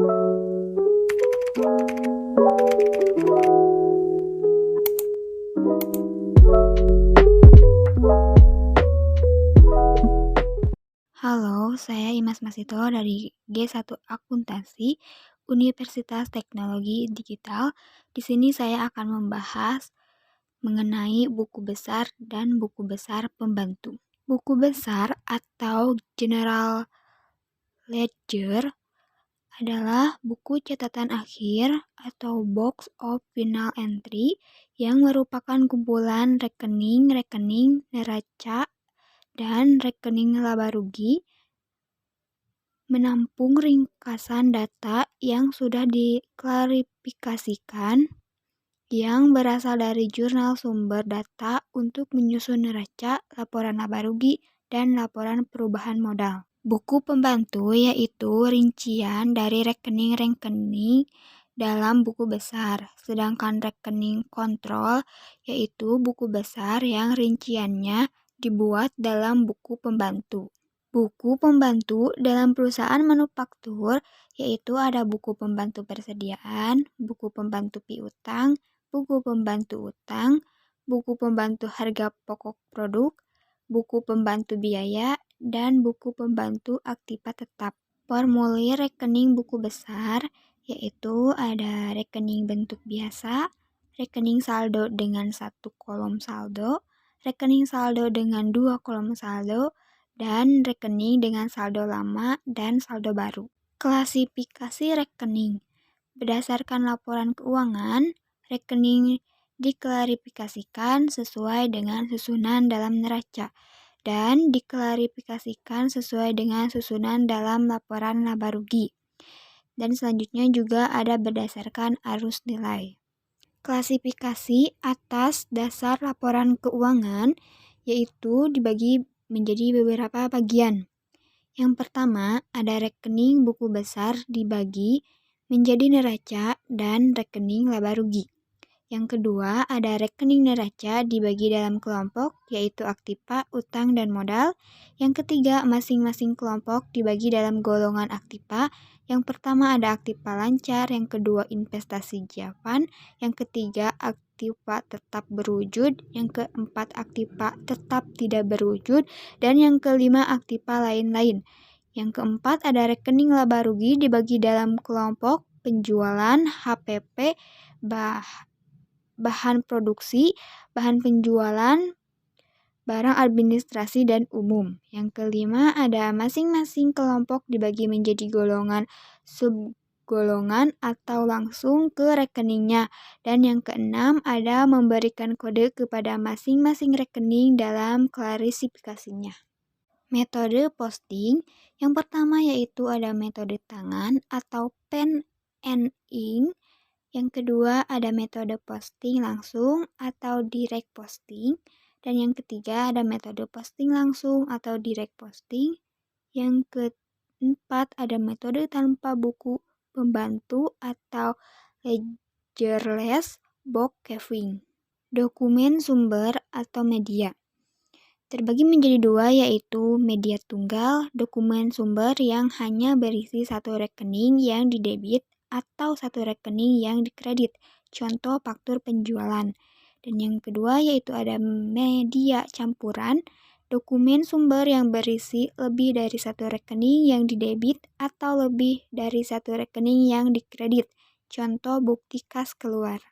Halo, saya Imas Masito dari G1 Akuntansi Universitas Teknologi Digital. Di sini saya akan membahas mengenai buku besar dan buku besar pembantu. Buku besar atau General Ledger adalah buku catatan akhir atau Box of Final Entry yang merupakan kumpulan rekening-rekening neraca dan rekening laba rugi, menampung ringkasan data yang sudah diklarifikasikan yang berasal dari jurnal sumber data untuk menyusun neraca, laporan laba rugi, dan laporan perubahan modal. Buku pembantu yaitu rincian dari rekening-rekening dalam buku besar, sedangkan rekening kontrol yaitu buku besar yang rinciannya dibuat dalam buku pembantu. Buku pembantu dalam perusahaan manufaktur yaitu ada buku pembantu persediaan, buku pembantu piutang, buku pembantu utang, buku pembantu harga pokok produk, buku pembantu biaya, dan buku pembantu aktiva tetap. Formulir rekening buku besar yaitu ada rekening bentuk biasa, rekening saldo dengan 1 kolom saldo, rekening saldo dengan 2 kolom saldo, dan rekening dengan saldo lama dan saldo baru. Klasifikasi rekening. Berdasarkan laporan keuangan, rekening diklarifikasikan sesuai dengan susunan dalam neraca dan diklarifikasikan sesuai dengan susunan dalam laporan laba rugi. Dan selanjutnya juga ada berdasarkan arus nilai. Klasifikasi atas dasar laporan keuangan yaitu dibagi menjadi beberapa bagian. Yang pertama, ada rekening buku besar dibagi menjadi neraca dan rekening laba rugi. Yang kedua, ada rekening neraca dibagi dalam kelompok, yaitu aktiva, utang, dan modal. Yang ketiga, masing-masing kelompok dibagi dalam golongan aktiva. Yang pertama ada aktiva lancar, yang kedua investasi javan, yang ketiga aktiva tetap berwujud, yang keempat aktiva tetap tidak berwujud, dan yang kelima aktiva lain-lain. Yang keempat ada rekening laba rugi dibagi dalam kelompok penjualan, HPP, bahan produksi, bahan penjualan, barang administrasi dan umum. Yang kelima ada masing-masing kelompok dibagi menjadi golongan, subgolongan atau langsung ke rekeningnya. Dan yang keenam ada memberikan kode kepada masing-masing rekening dalam klarifikasinya. Metode posting, yang pertama yaitu ada metode tangan atau pen and ink. Yang kedua ada metode posting langsung atau direct posting. Dan yang ketiga ada metode posting langsung atau direct posting. Yang keempat ada metode tanpa buku pembantu atau ledgerless bookkeeping. Dokumen sumber atau media terbagi menjadi dua, yaitu media tunggal, dokumen sumber yang hanya berisi satu rekening yang didebit atau satu rekening yang dikredit, contoh faktur penjualan. Dan yang kedua yaitu ada media campuran, dokumen sumber yang berisi lebih dari satu rekening yang didebit atau lebih dari satu rekening yang dikredit, contoh bukti kas keluar.